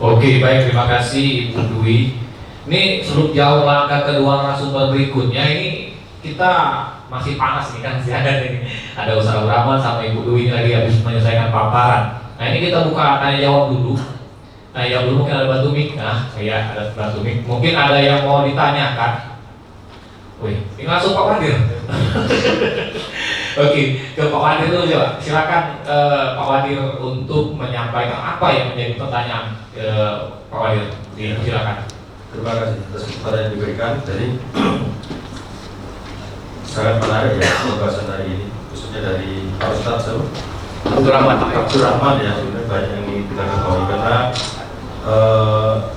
Oke, baik, terima kasih Ibu Dwi. Ini sebelum jauh langkah kedua narasumber berikutnya, ini kita masih panas nih kan, masih ada nih. Ada Ustaz Abdul Rahman sama Ibu Dwi ini lagi habis menyelesaikan paparan. Nah ini kita buka tanya jawab dulu. Nah ya dulu mungkin ada bantu mic, nah ya ada bantu mic. Mungkin ada yang mau ditanyakan. Wih, ini langsung Pak Wadir. Oke, ke Pak Wadir dulu coba. Silakan Pak Wadir untuk menyampaikan apa yang menjadi pertanyaan Pak Wadir. Silakan. Terima kasih atas kesempatan yang diberikan. Jadi sangat menarik ya pembahasan hari ini, khususnya dari Pak Ustadz Abdul Rahman ya. Sebenarnya banyak yang ingin kita ketahui karena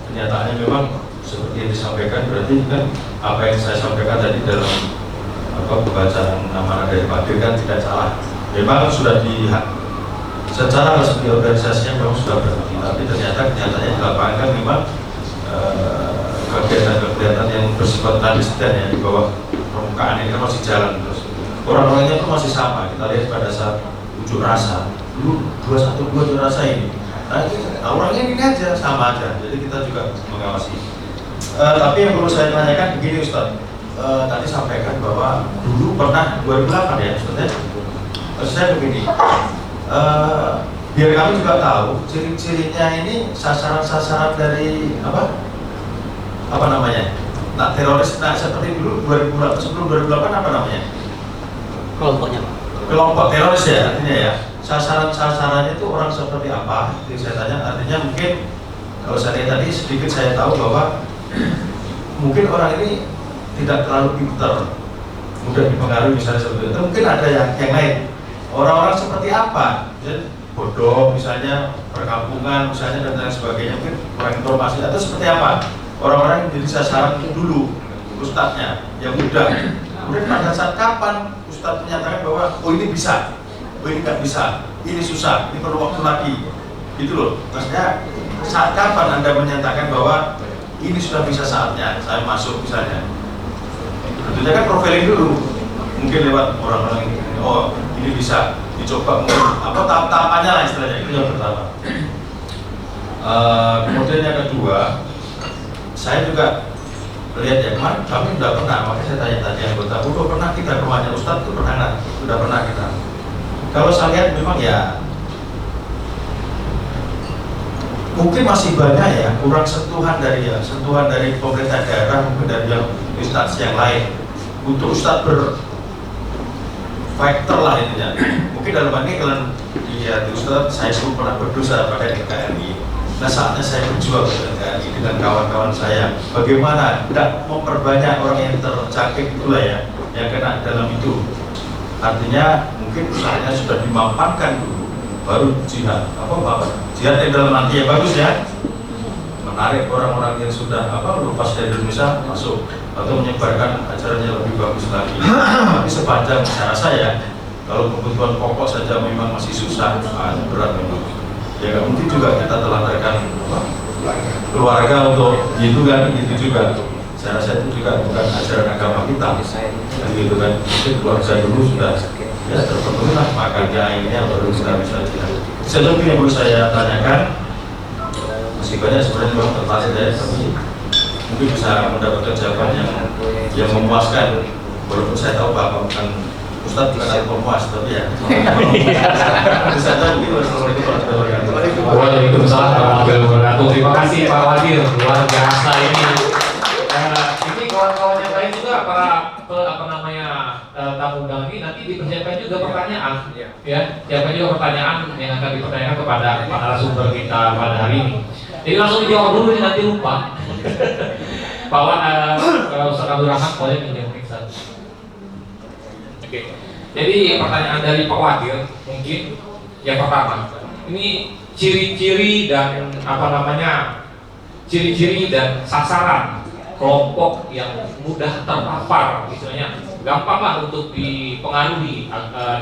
kenyataannya memang seperti yang disampaikan, berarti kan apa yang saya sampaikan tadi dalam pembacaan amanah dari Pak Dir kan tidak salah. Memang sudah secara resmi organisasinya memang sudah berhenti, tapi ternyata kenyataannya di lapangan kan memang kegiatan-kegiatan yang bersifat konsisten ya di bawah permukaan ini kan masih jalan terus. Orang-orangnya pun masih sama. Kita lihat pada saat unjuk rasa, dulu 212 unjuk rasa ini. Nah, orangnya ini aja sama aja. Jadi kita juga mengawasi. Tapi yang perlu saya tanyakan begini Ustaz. Tadi sampaikan bahwa dulu pernah 2008 ya Ustaz ya. Saya begini. Biar kami juga tahu ciri-cirinya ini sasaran-sasaran dari apa namanya? Nah, teroris seperti dulu 2008 sebelum 2008 apa namanya? Kelompoknya Pak. Kelompok teroris ya artinya ya. Sasaran-sasarannya itu orang seperti apa? Jadi saya tanya, artinya mungkin kalau saya lihat tadi sedikit saya tahu bahwa mungkin orang ini tidak terlalu pintar, mudah dipengaruhi misalnya seperti itu. Mungkin ada yang lain. Orang-orang seperti apa? Jadi, bodoh misalnya, perkampungan misalnya dan lain sebagainya, mungkin kurang informasi atau seperti apa? Orang-orang yang jadi sasaran dulu ustadznya yang muda. Kemudian pada saat kapan ustadz menyatakan bahwa oh ini bisa, oh ini nggak bisa, ini susah, ini perlu waktu lagi, gitu loh. Maksudnya saat kapan Anda menyatakan bahwa ini sudah bisa saatnya saya masuk misalnya? Tentunya kan profiling dulu, mungkin lewat orang-orang ini. Oh ini bisa dicoba mungkin tahap-tahapannya lah istilahnya, itu yang pertama. Kemudian yang kedua, saya juga lihat ya kemarin kami sudah pernah, makanya saya tanya tadi anggota, udah pernah kita ke rumahnya Ustadz itu pernah nggak? Sudah pernah kita. Kalau saya lihat memang ya mungkin masih banyak ya kurang sentuhan dari pemerintah daerah, mungkin dari yang instansi yang lain untuk Ustadz berfighter lah intinya. Mungkin dalam hal ini kalian lihat Ustadz, saya pun pernah berdosa pada NKRI. Nah saatnya saya berjuang dengan kawan-kawan saya. Bagaimana tidak memperbanyak orang yang terjangkit itulah ya, yang kena dalam itu. Artinya mungkin usahanya sudah dimapankan dulu, baru jihad. Jihad yang dalam arti yang bagus ya, menarik orang-orang yang sudah lepas dari Indonesia masuk atau menyebarkan ajarannya lebih bagus lagi. Tapi sepanjang cara saya, kalau kebutuhan pokok saja memang masih susah, berat memang. Ya nggak mungkin juga kita telantarkan keluarga untuk gitu kan, gitu juga. Saya rasa itu juga bukan ajaran agama kita, dan gitu kan. Mungkin keluarga dulu sudah ya terpenuhi lah makannya ini baru kita bisa lihat. Sebelum yang perlu saya tanyakan, masih banyak sebenarnya memang tertarik ya, tapi mungkin bisa mendapatkan jawaban yang memuaskan. Walaupun saya tahu Bapak bukan Ustadz bukan ada pemuas, tapi ya. Waalaikumsalam warahmatullahi wabarakatuh. Terima kasih Pak Wadir, luar biasa ini. Ini kawan-kawan yang lain juga tamu undangan ini nanti dipersiapkan juga pertanyaan, ya. Siapkan juga pertanyaan yang akan dipertanyakan kepada para narasumber kita pada hari ini. Jadi langsung dijawab dulu nih, nanti lupa. Pak Ustaz Abdul Rahman boleh minjem mic. Oke. Jadi pertanyaan dari Pak Wadir mungkin yang pertama, ini ciri-ciri dan ciri-ciri dan sasaran kelompok yang mudah terpapar, misalnya gampang lah untuk dipengaruhi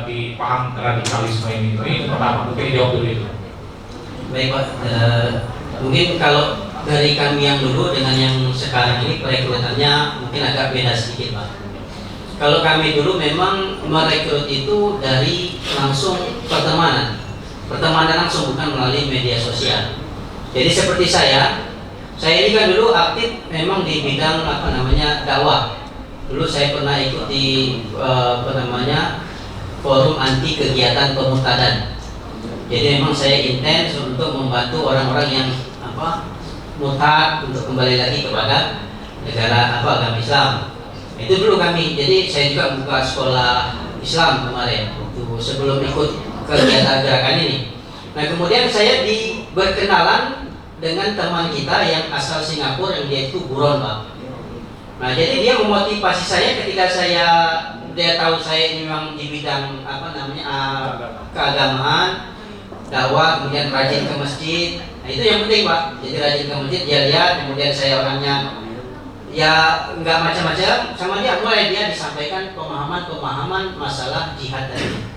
di paham radikalisme ini. Ini pertama, mungkin dijawab dulu itu. Baik Pak, mungkin kalau dari kami yang dulu dengan yang sekarang ini perekrutannya mungkin agak beda sedikit Pak. Kalau kami dulu memang merekrut itu dari langsung pertemanan langsung, bukan melalui media sosial. Jadi seperti saya ini kan dulu aktif memang di bidang dakwah. Dulu saya pernah ikut di forum anti kegiatan pemurtadan. Jadi memang saya intens untuk membantu orang-orang yang murtad untuk kembali lagi kepada negara agama Islam. Itu dulu kami. Jadi saya juga buka sekolah Islam kemarin sebelum ikut kegiatan gerakan ini. Nah kemudian saya berkenalan dengan teman kita yang asal Singapura yang dia itu buron, Pak. Nah jadi dia memotivasi saya ketika dia tahu saya ini memang di bidang keagamaan, dakwah, kemudian rajin ke masjid. Nah itu yang penting, Pak. Jadi rajin ke masjid, dia lihat, kemudian saya orangnya ya nggak macam-macam sama dia, mulai dia disampaikan pemahaman masalah jihad tadi.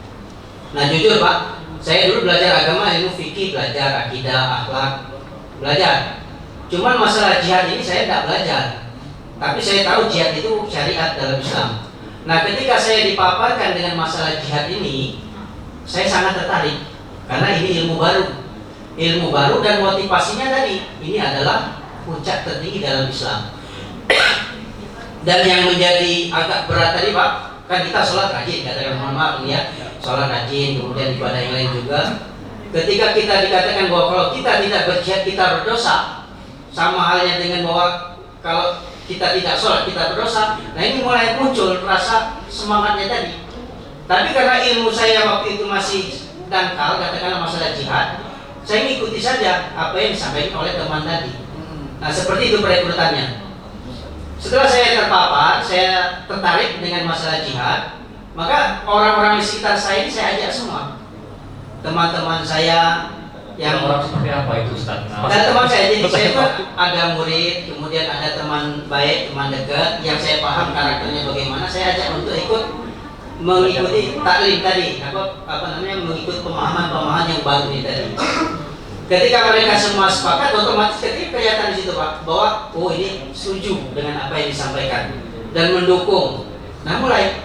Nah jujur, Pak, saya dulu belajar agama, ilmu fikih, belajar akidah, akhlak, belajar. Cuman masalah jihad ini saya tidak belajar, tapi saya tahu jihad itu syariat dalam Islam. Nah ketika saya dipaparkan dengan masalah jihad ini, saya sangat tertarik karena ini ilmu baru dan motivasinya tadi ini adalah puncak tertinggi dalam Islam. Dan yang menjadi agak berat tadi, Pak, kan kita sholat rajin, katakan mohon maaf ya, sholat rajin, kemudian ibadah yang lain juga. Ketika kita dikatakan bahwa kalau kita tidak berjihad kita berdosa, sama halnya dengan bahwa kalau kita tidak sholat kita berdosa. Nah ini mulai muncul rasa semangatnya tadi. Tapi karena ilmu saya waktu itu masih dangkal, katakanlah masalah jihad, saya mengikuti saja apa yang disampaikan oleh teman tadi. Nah seperti itu perekrutannya. Setelah saya terpapar, saya tertarik dengan masalah jihad, maka orang-orang di sekitar saya ini saya ajak semua. Teman-teman saya yang orang seperti apa itu, Ustaz? Ada teman saya, jadi saya pun ada murid, kemudian ada teman baik, teman dekat yang saya paham karakternya bagaimana, saya ajak untuk ikut mengikuti taklim tadi, mengikut pemahaman yang baru ini tadi. Ketika mereka semua sepakat, otomatis ketika kelihatan di situ, Pak, bahwa ini setuju dengan apa yang disampaikan dan mendukung. Nah mulai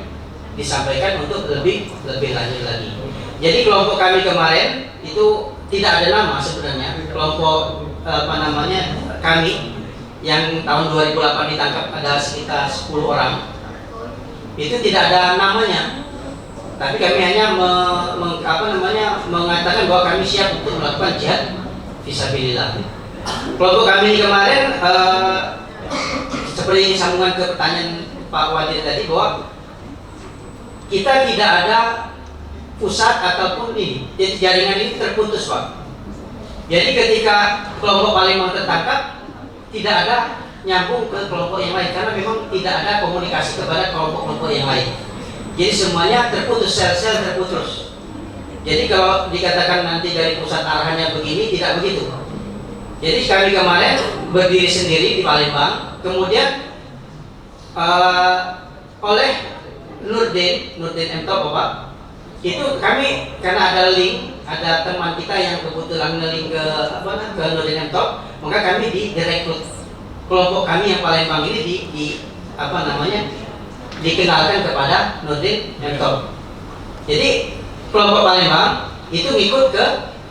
disampaikan untuk lebih lanjut lagi. Jadi kelompok kami kemarin itu tidak ada nama sebenarnya. Kelompok kami yang tahun 2008 ditangkap ada sekitar 10 orang. Itu tidak ada namanya. Tapi kami hanya mengatakan bahwa kami siap untuk melakukan jihad fisabilillah. Kelompok kami kemarin seperti sambungan ke pertanyaan Pak Wadir tadi, bahwa kita tidak ada pusat ataupun ini, jadi jaringan ini terputus, Pak. Jadi ketika kelompok Palembang tertangkap, tidak ada nyambung ke kelompok yang lain karena memang tidak ada komunikasi kepada kelompok-kelompok yang lain. Jadi semuanya terputus, sel-sel terputus. Jadi kalau dikatakan nanti dari pusat arahannya begini, tidak begitu. Jadi kami kemarin berdiri sendiri di Palembang, kemudian oleh Nurdin M. Top, Pak, itu kami karena ada link, ada teman kita yang kebetulan nge-link ke Nurdin M. Top, maka kami direkrut. Kelompok kami yang Palembang ini dikenalkan kepada Nurdin M. Top. Jadi kelompok Palembang itu ngikut ke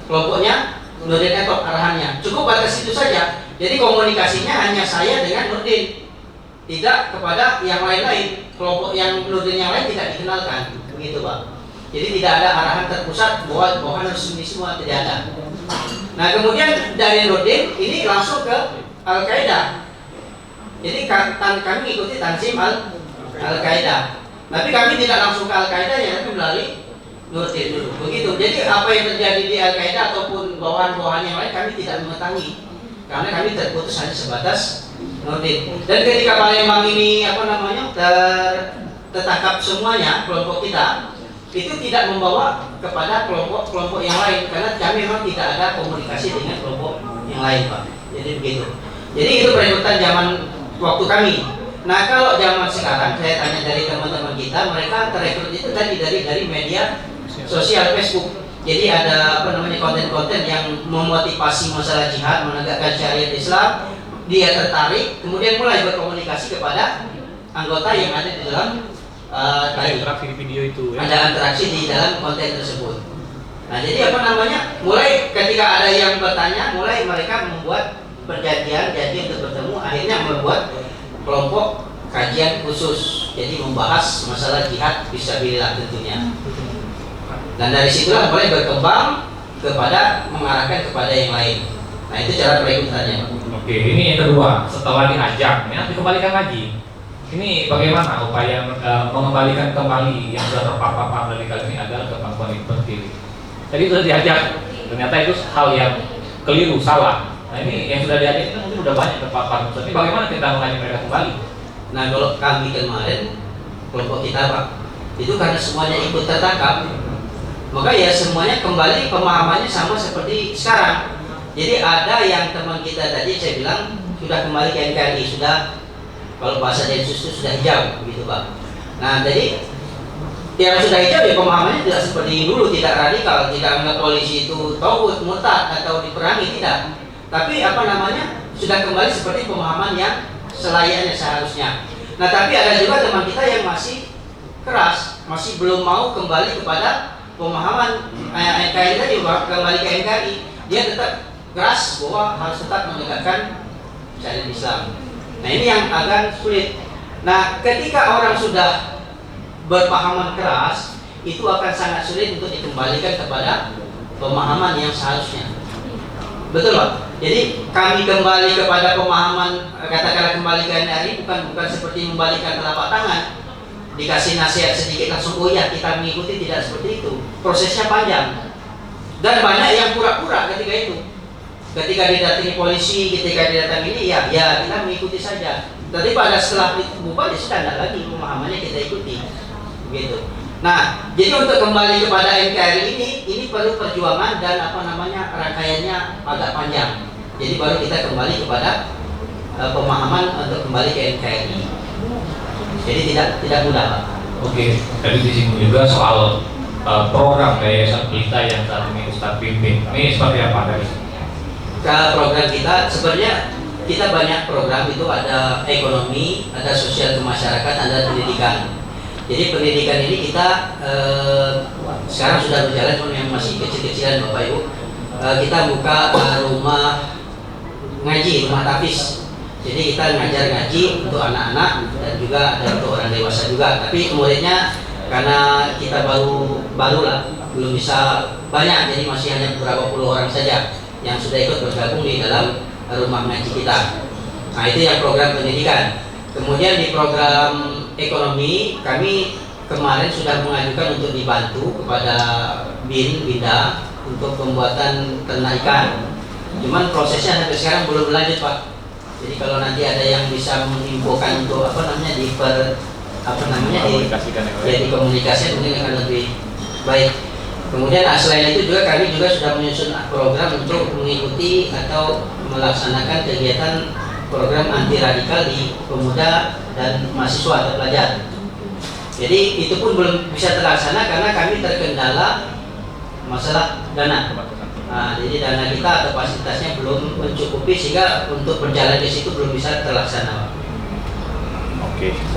kelompoknya Nurdin M. Top arahannya. Cukup batas itu saja. Jadi komunikasinya hanya saya dengan Nurdin, tidak kepada yang lain-lain. Kelompok yang Nurdin yang lain tidak dikenalkan, begitu, Pak. Jadi tidak ada arahan terpusat bahwa harus ini semua, tidak ada. Nah kemudian dari Nurdin ini langsung ke Al-Qaeda. Jadi kami ikuti Tanzim Al-Qaeda. Tapi kami tidak langsung ke Al-Qaeda, ya, tapi melalui Nurdin dulu. Begitu. Jadi apa yang terjadi di Al-Qaeda ataupun bawahan-bawahan yang lain kami tidak mengetahui, karena kami terputus hanya sebatas Nurdin. Dan ketika Palembang ini tertangkap semuanya kelompok kita, itu tidak membawa kepada kelompok-kelompok yang lain karena kami memang tidak ada komunikasi dengan kelompok yang lain, Pak. Jadi begitu. Jadi itu perekrutan zaman waktu kami. Nah kalau zaman sekarang saya tanya dari teman-teman kita, mereka terekrut itu tadi dari media sosial Facebook. Jadi ada konten-konten yang memotivasi masalah jihad, menegakkan syariat Islam. Dia tertarik, kemudian mulai berkomunikasi kepada anggota yang ada di dalam interaksi di video itu, ya? Ada interaksi di dalam konten tersebut. Nah, jadi apa namanya? Mulai ketika ada yang bertanya, mulai mereka membuat perjanjian jadi untuk bertemu, akhirnya membuat kelompok kajian khusus. Jadi membahas masalah jihad fisabilillah tentunya. Dan dari situlah mulai berkembang kepada mengarahkan kepada yang lain. Nah, itu cara perekrutannya. Oke, ini yang kedua. Setelah diajak, ya dikembalikan lagi. Ini bagaimana upaya mengembalikan kembali yang sudah terpapar radikal ini agar ke pangkuan terpilih. Jadi sudah diajak, ternyata itu hal yang keliru, salah. Nah, ini yang sudah diajak itu mungkin sudah banyak terpapar. Tapi bagaimana kita mengajak mereka kembali? Nah, kalau kami kemarin kelompok kita Pak, itu karena semuanya ikut tertangkap, maka ya semuanya kembali pemahamannya sama seperti sekarang. Jadi ada yang teman kita tadi saya bilang sudah kembali ke NKRI, sudah, kalau bahasa Densus itu sudah hijau begitu Pak. Nah, jadi yang sudah hijau ya pemahamannya tidak seperti dulu, tidak radikal, tidak anggap polisi itu tauhid, murtad atau diperangi, tidak. Tapi apa namanya, sudah kembali seperti pemahaman yang selayaknya seharusnya. Nah, tapi ada juga teman kita yang masih keras, masih belum mau kembali kepada pemahaman NKRI tadi, kembali ke NKRI. Dia tetap keras bahwa harus tetap menegakkan syariat Islam. Nah, ini yang agak sulit. Nah, ketika orang sudah berpahaman keras, itu akan sangat sulit untuk dikembalikan kepada pemahaman yang seharusnya. Betul Pak? Jadi kami kembali kepada pemahaman, katakanlah kembali ke NKRI bukan seperti membalikan telapak tangan, dikasih nasihat sedikit langsung oh ya kita mengikuti, tidak seperti itu. Prosesnya panjang dan banyak yang pura-pura ketika itu. Ketika didatangi polisi, ketika didatangi ini ya kita mengikuti saja. Tapi pada setelah bubar ya sudah tidak lagi pemahamannya kita ikuti, gitu. Nah, jadi untuk kembali kepada NKRI ini perlu perjuangan dan apa namanya rangkaiannya agak panjang. Jadi baru kita kembali kepada pemahaman untuk kembali ke NKRI. Jadi tidak mudah Pak. Oke, tadi disinggung juga soal program Yayasan Pelita yang saat ini Ustadz pimpin. Ini seperti apa dari? Program kita sebenarnya kita banyak program, itu ada ekonomi, ada sosial kemasyarakatan, ada pendidikan. Jadi pendidikan ini kita sekarang sudah berjalan, cuma yang masih kecil-kecilan Bapak Ibu. Kita buka rumah ngaji, rumah tahfiz. Jadi kita ngajar ngaji untuk anak-anak dan juga ada untuk orang dewasa juga. Tapi muridnya karena kita baru lah, belum bisa banyak, jadi masih hanya beberapa puluh orang saja yang sudah ikut bergabung di dalam rumah ngaji kita. Nah, itu yang program pendidikan. Kemudian di program ekonomi kami kemarin sudah mengajukan untuk dibantu kepada BINDA untuk pembuatan ternak ikan. Cuman prosesnya sampai sekarang belum lanjut Pak. Jadi kalau nanti ada yang bisa menginfokan untuk dikomunikasikan mungkin akan lebih baik. Kemudian selain itu juga kami juga sudah menyusun program untuk mengikuti atau melaksanakan kegiatan program anti radikal di pemuda dan mahasiswa atau pelajar. Jadi itu pun belum bisa terlaksana karena kami terkendala masalah dana. Nah, jadi dana kita atau fasilitasnya belum mencukupi sehingga untuk berjalan ke situ belum bisa terlaksana. Oke.